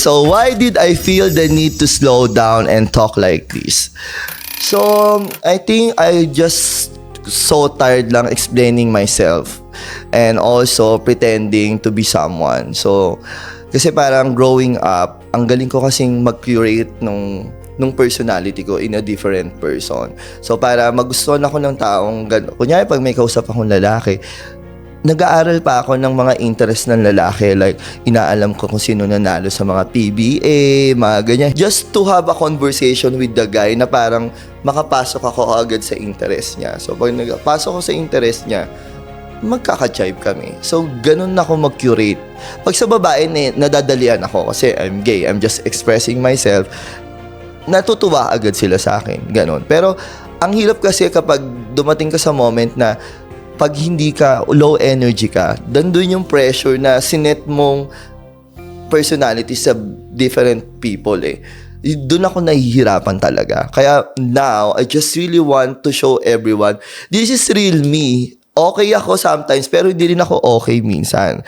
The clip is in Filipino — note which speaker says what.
Speaker 1: So why did I feel the need to slow down and talk like this? So I think I just so tired lang explaining myself and also pretending to be someone. So kasi parang growing up, ang galing ko kasing mag-curate nung personality ko in a different person. So para magustuhan ako ng taong kunyari pag may kausap akong lalaki, nag-aaral pa ako ng mga interest ng lalaki. Like, inaalam ko kung sino nanalo sa mga PBA, mga ganyan. Just to have a conversation with the guy na parang makapasok ako agad sa interest niya. So, pag nagpasok ko sa interest niya, magkaka-jive kami. So, ganun ako mag-curate. Pag sa babae, nadadalian ako kasi I'm gay. I'm just expressing myself. Natutuwa agad sila sa akin. Ganun. Pero, ang hirap kasi kapag dumating ka sa moment na pag hindi ka, low energy ka, dandun yung pressure na sinet mong personality sa different people eh. Doon ako nahihirapan talaga. Kaya now, I just really want to show everyone, this is real me. Okay ako sometimes, pero hindi rin ako okay minsan.